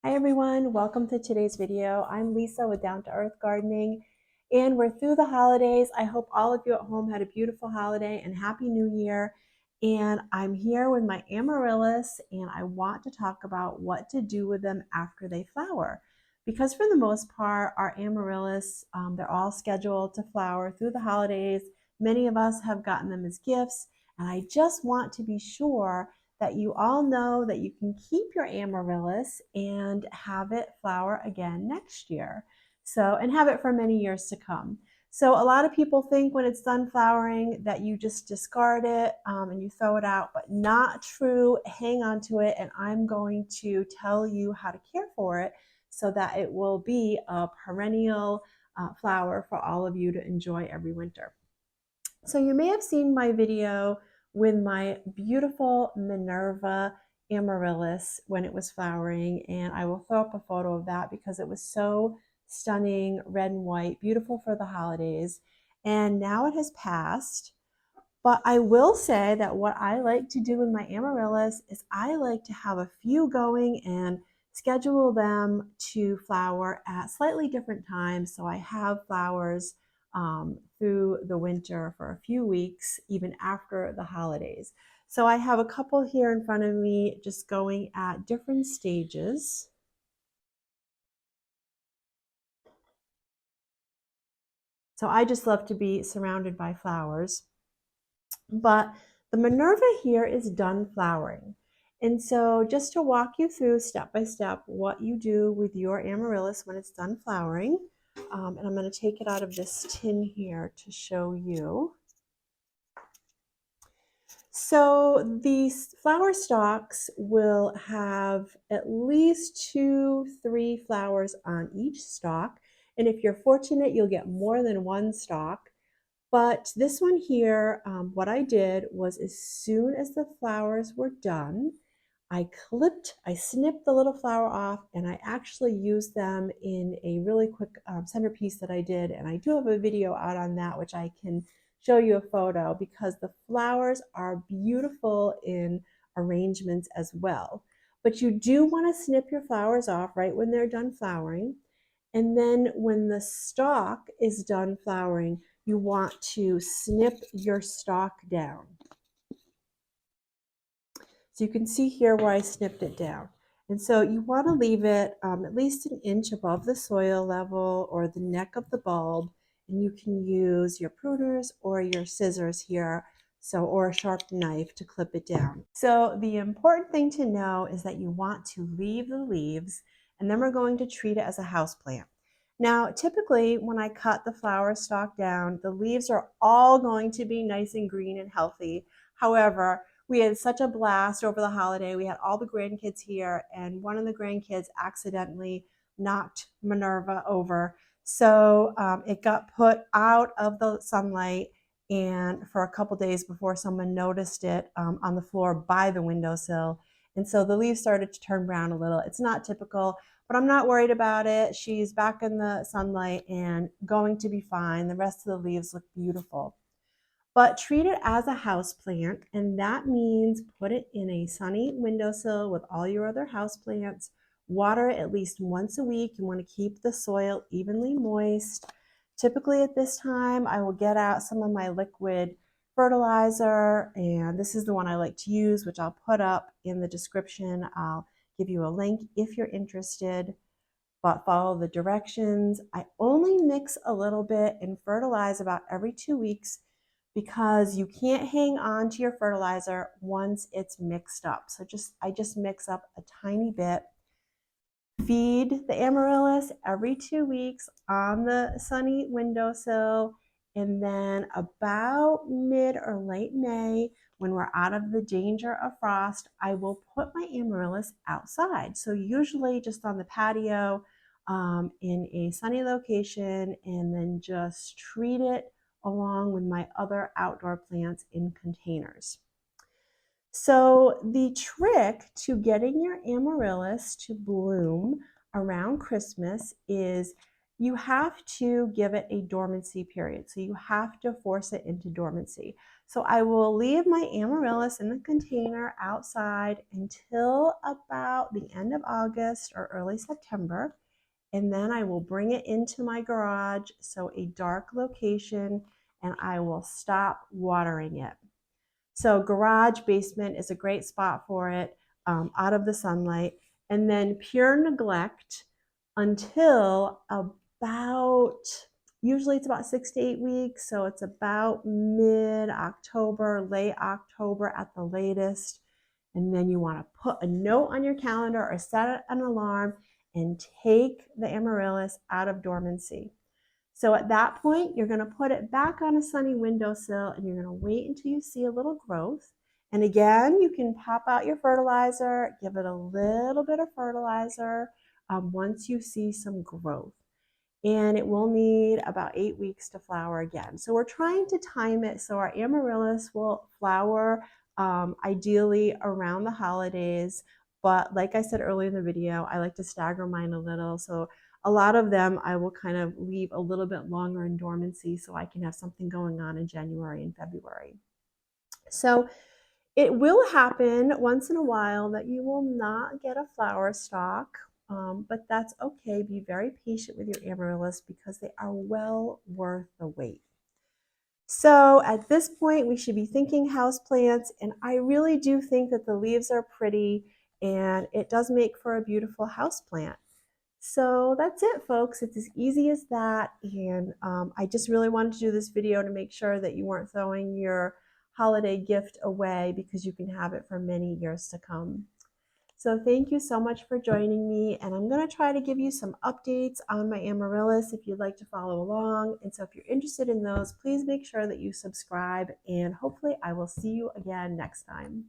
Hi everyone, welcome to today's video. I'm Lisa with Down to Earth Gardening, and we're through the holidays. I hope all of you at home had a beautiful holiday and Happy New Year. And I'm here with my Amaryllis, and I want to talk about what to do with them after they flower. Because for the most part, our Amaryllis, they're all scheduled to flower through the holidays. Many of us have gotten them as gifts, and I just want to be sure that you all know that you can keep your amaryllis and have it flower again next year. And have it for many years to come. So a lot of people think when it's done flowering that you just discard it and you throw it out, but not true. Hang on to it, and I'm going to tell you how to care for it so that it will be a perennial flower for all of you to enjoy every winter. So you may have seen my video with my beautiful Minerva Amaryllis when it was flowering, and I will throw up a photo of that because it was so stunning, red and white, beautiful for the holidays. And now it has passed, but I will say that what I like to do with my amaryllis is I like to have a few going and schedule them to flower at slightly different times. So I have flowers through the winter for a few weeks, even after the holidays. So I have a couple here in front of me just going at different stages. So I just love to be surrounded by flowers. But the Minerva here is done flowering. And so just to walk you through step by step what you do with your amaryllis when it's done flowering, and I'm going to take it out of this tin here to show you. So these flower stalks will have at least 2-3 flowers on each stalk. And if you're fortunate, you'll get more than one stalk. But this one here, what I did was as soon as the flowers were done, I snipped the little flower off, and I actually used them in a really quick centerpiece that I did. And I do have a video out on that, which I can show you a photo because the flowers are beautiful in arrangements as well. But you do want to snip your flowers off right when they're done flowering. And then when the stalk is done flowering, you want to snip your stalk down. So you can see here where I snipped it down. And so you want to leave it at least an inch above the soil level or the neck of the bulb. And you can use your pruners or your scissors here, or a sharp knife to clip it down. So the important thing to know is that you want to leave the leaves, and then we're going to treat it as a houseplant. Now, typically when I cut the flower stalk down, the leaves are all going to be nice and green and healthy. However, we had such a blast over the holiday. We had all the grandkids here, and one of the grandkids accidentally knocked Minerva over. So it got put out of the sunlight, and for a couple days before someone noticed it on the floor by the windowsill. And so the leaves started to turn brown a little. It's not typical, but I'm not worried about it. She's back in the sunlight and going to be fine. The rest of the leaves look beautiful. But treat it as a house plant, and that means put it in a sunny windowsill with all your other house plants. Water it at least once a week. You want to keep the soil evenly moist. Typically at this time, I will get out some of my liquid fertilizer, and this is the one I like to use, which I'll put up in the description. I'll give you a link if you're interested, but follow the directions. I only mix a little bit and fertilize about every 2 weeks because you can't hang on to your fertilizer once it's mixed up. So I just mix up a tiny bit. Feed the amaryllis every 2 weeks on the sunny windowsill, and then about mid or late May, when we're out of the danger of frost, I will put my amaryllis outside. So usually just on the patio in a sunny location, and then just treat it along with my other outdoor plants in containers. So the trick to getting your amaryllis to bloom around Christmas is you have to give it a dormancy period. So you have to force it into dormancy. So I will leave my amaryllis in the container outside until about the end of August or early September. And then I will bring it into my garage, so a dark location, and I will stop watering it. So garage, basement is a great spot for it, out of the sunlight. And then pure neglect until about, usually it's about 6 to 8 weeks. So it's about mid-October, late October at the latest. And then you want to put a note on your calendar or set an alarm and take the amaryllis out of dormancy. So at that point, you're going to put it back on a sunny windowsill and you're going to wait until you see a little growth. And again, you can pop out your fertilizer, give it a little bit of fertilizer once you see some growth. And it will need about 8 weeks to flower again. So we're trying to time it so our amaryllis will flower ideally around the holidays. But like I said earlier in the video, I like to stagger mine a little. So a lot of them I will kind of leave a little bit longer in dormancy so I can have something going on in January and February. So it will happen once in a while that you will not get a flower stalk, but that's okay. Be very patient with your amaryllis because they are well worth the wait. So at this point, we should be thinking houseplants, and I really do think that the leaves are pretty and it does make for a beautiful houseplant. So that's it, folks. It's as easy as that. And I just really wanted to do this video to make sure that you weren't throwing your holiday gift away because you can have it for many years to come. So thank you so much for joining me. And I'm going to try to give you some updates on my amaryllis if you'd like to follow along. And so if you're interested in those, please make sure that you subscribe. And hopefully I will see you again next time.